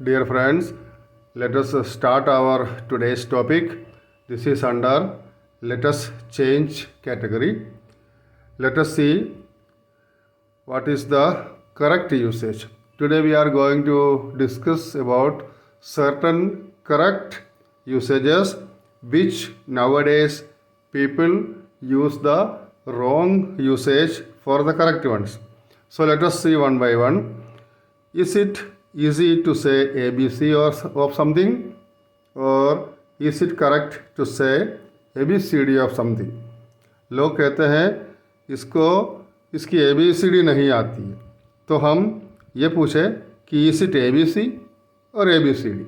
Dear friends, let us start our today's topic. This is under let us change category. Let us see what is the correct usage. Today we are going to discuss about certain correct usages which nowadays people use the wrong usage for the correct ones. So let us see one by one. Is it easy to say ABC or of something, or is it correct to say ABCD of something? लोग कहते हैं इसको इसकी ABCD नहीं आती है, तो हम ये पूछें कि is it ABC or ABCD?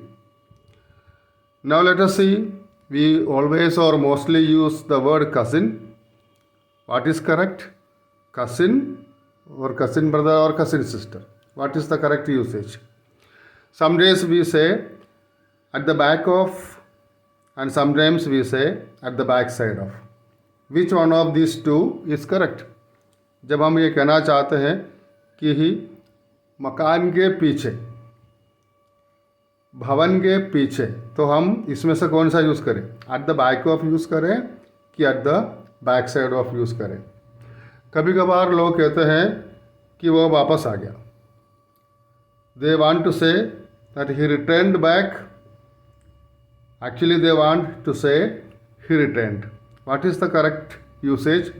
Now let us see. We always or mostly use the word cousin. What is correct? Cousin or cousin brother or cousin sister? What is the correct usage? Some days we say at the back of, and sometimes we say at the back side of. Which one of these two is correct? जब हम ये कहना चाहते हैं कि ही मकान के पीछे, भवन के पीछे, तो हम इसमें से कौन सा यूज़ करें? At the back of use करें कि at the back side of use करें? कभी कभार लोग कहते हैं कि वो वापस आ गया. They want to say that he returned back. Actually, they want to say he returned. What is the correct usage?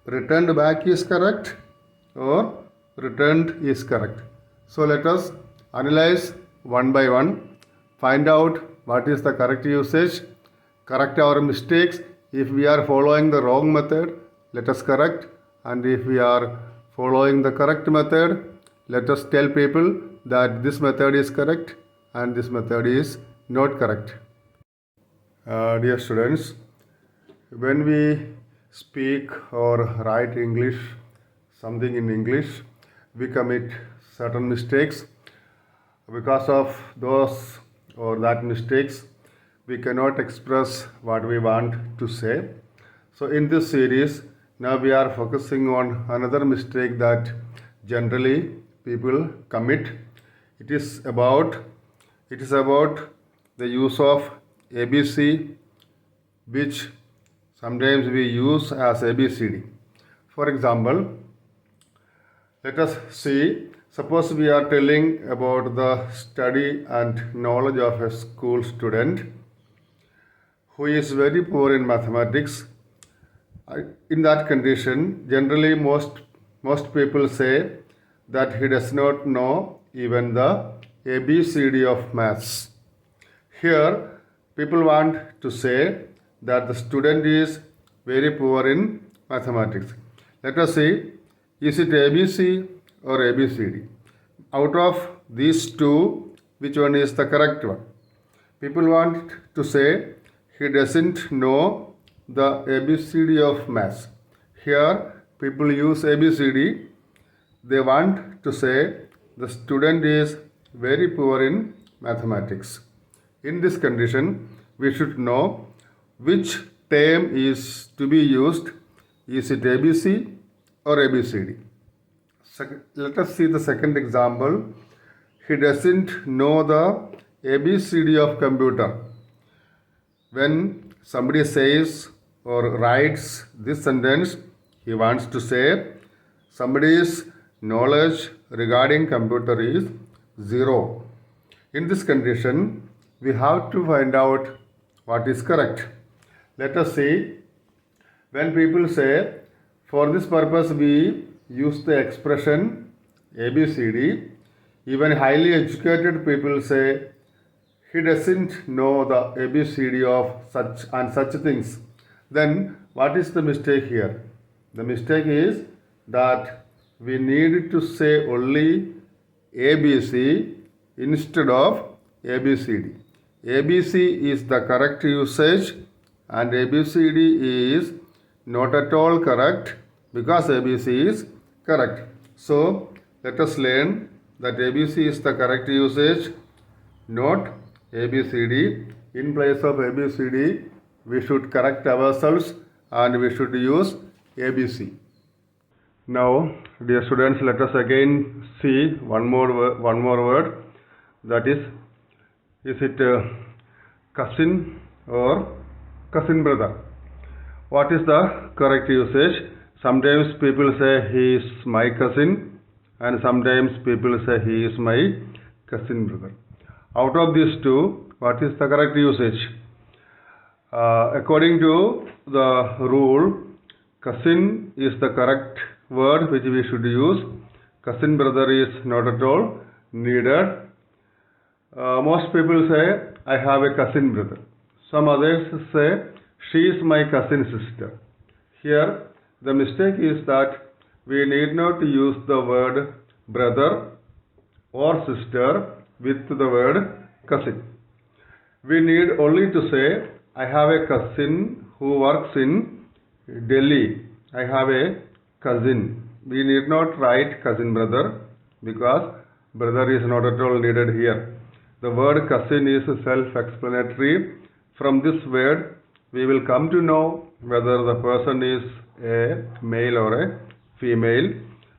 Returned back is correct or returned is correct. So let us analyze one by one, find out what is the correct usage, correct our mistakes. If we are following the wrong method, let us correct, and if we are following the correct method, let us tell people that this method is correct and this method is not correct. Dear students, when we speak or write English, something in English, we commit certain mistakes. Because of those or that mistakes, we cannot express what we want to say. So in this series, now we are focusing on another mistake that generally people commit. It is about the use of ABC, which sometimes we use as ABCD. For example, let us see. Suppose we are telling about the study and knowledge of a school student who is very poor in mathematics. In that condition, generally most people say that he does not know even the ABCD of maths. Here, people want to say that the student is very poor in mathematics. Let us see, is it ABC or ABCD? Out of these two, which one is the correct one? People want to say he doesn't know the ABCD of maths. Here, people use ABCD. They want to say the student is very poor in mathematics. In this condition, we should know which term is to be used. Is it ABC or ABCD? Let us see the second example. He doesn't know the ABCD of computer. When somebody says or writes this sentence, he wants to say somebody's knowledge regarding computer is zero. In this condition, we have to find out what is correct. Let us see. When people say, for this purpose we use the expression ABCD, even highly educated people say he doesn't know the ABCD of such and such things. Then what is the mistake here? The mistake is that we need to say only ABC instead of ABCD. ABC is the correct usage and ABCD is not at all correct because ABC is correct. So let us learn that ABC is the correct usage, not ABCD. In place of ABCD, we should correct ourselves and we should use ABC. Now, dear students, let us again see one more word, that is Is it cousin or cousin brother? What is the correct usage? Sometimes people say he is my cousin, and sometimes people say he is my cousin brother. Out of these two, what is the correct usage? According to the rule, cousin is the correct word which we should use. Cousin brother is not at all needed. Most people say, I have a cousin brother. Some others say, she is my cousin sister. Here, the mistake is that we need not use the word brother or sister with the word cousin. We need only to say, I have a cousin who works in Delhi. I have a cousin. We need not write cousin brother because brother is not at all needed here. The word cousin is self-explanatory. From this word, we will come to know whether the person is a male or a female.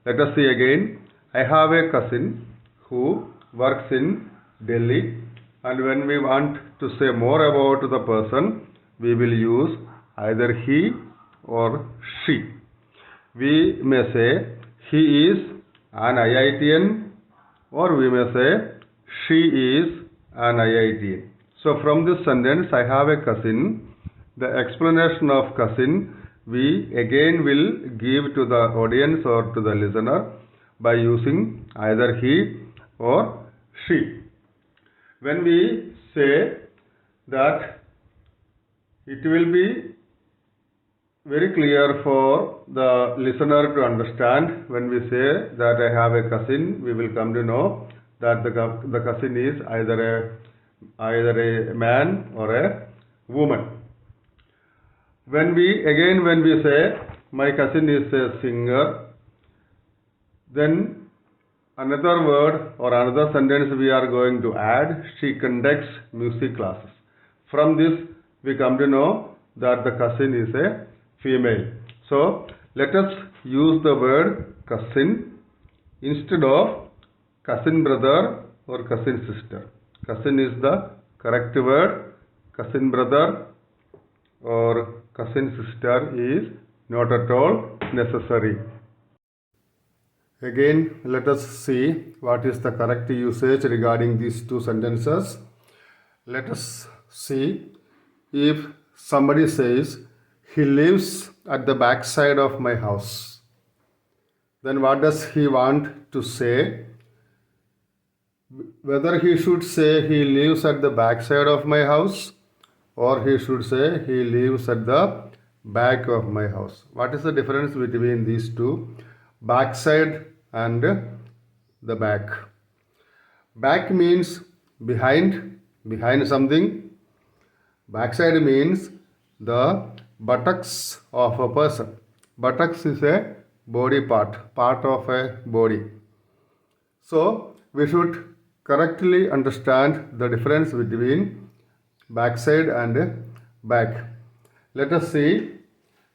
Let us see again. I have a cousin who works in Delhi, and when we want to say more about the person, we will use either he or she. We may say he is an IITian, or we may say she is an IITian. So from this sentence, I have a cousin, the explanation of cousin we again will give to the audience or to the listener by using either he or she. When we say that, it will be very clear for the listener to understand. When we say that I have a cousin, we will come to know that the cousin is either a man or a woman. When we say my cousin is a singer, then another word or another sentence we are going to add, she conducts music classes. From this we come to know that the cousin is a female. So let us use the word cousin instead of cousin brother or cousin sister. Cousin is the correct word. Cousin brother or cousin sister is not at all necessary. Again, let us see what is the correct usage regarding these two sentences. Let us see if somebody says, he lives at the back side of my house. Then what does he want to say? Whether he should say he lives at the back side of my house, or he should say he lives at the back of my house. What is the difference between these two? Backside and the back. Back means behind something. Backside means the buttocks of a person. Buttocks is a body part of a body. So we should correctly understand the difference between backside and back. Let us see,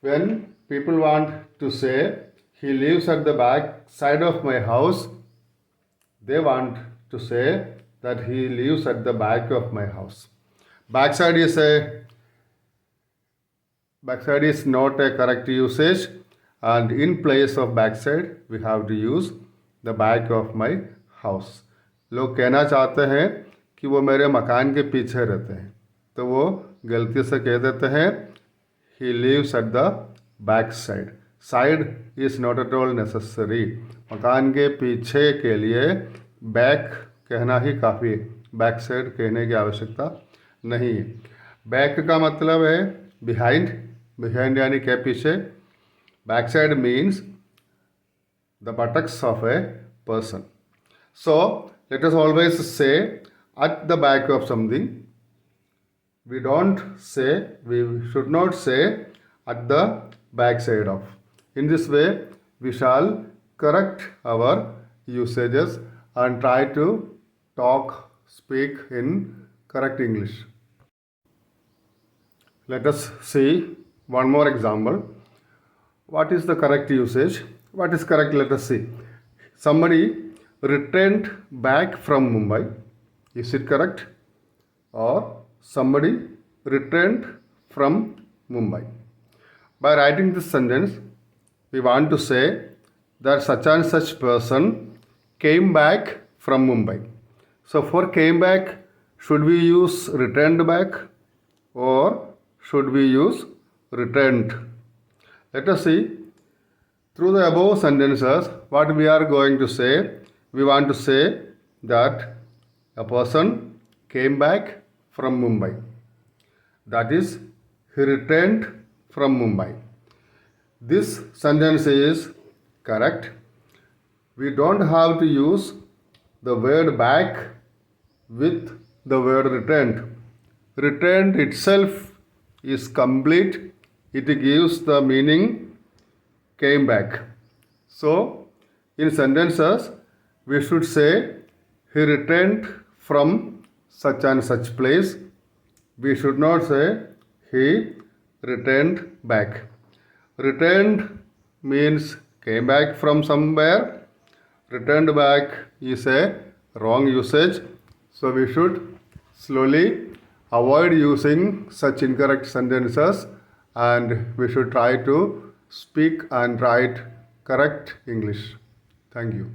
when people want to say he lives at the back side of my house, they want to say that he lives at the back of my house. Backside is not a correct usage, and in place of backside we have to use the back of my house. लोग कहना चाहते हैं कि वो मेरे मकान के पीछे रहते हैं, तो वो गलती से कह देते हैं he lives at the back side. Side is not at all necessary. मकान के पीछे के लिए back कहना ही काफ़ी है, बैक साइड कहने की आवश्यकता नहीं है. बैक का मतलब है behind यानी क्या पीछे. Back side means the buttocks of a person. So let us always say at the back of something. We should not say at the back side of. In this way, we shall correct our usages and try to speak in correct English. Let us see one more example. What is the correct usage? What is correct? Let us see. Somebody returned back from Mumbai. Is it correct? or somebody returned from Mumbai. By writing this sentence, we want to say that such and such person came back from Mumbai. So for came back, should we use returned back or should we use returned? Let us see. Through the above sentences, what we are going to say, we want to say that a person came back from Mumbai. That is, he returned from Mumbai. This sentence is correct. We don't have to use the word back with the word returned. Returned itself is complete. It gives the meaning came back. So, in sentences, we should say he returned from such and such place. We should not say he returned back. Returned means came back from somewhere. Returned back is a wrong usage. So we should slowly avoid using such incorrect sentences and we should try to speak and write correct English. Thank you.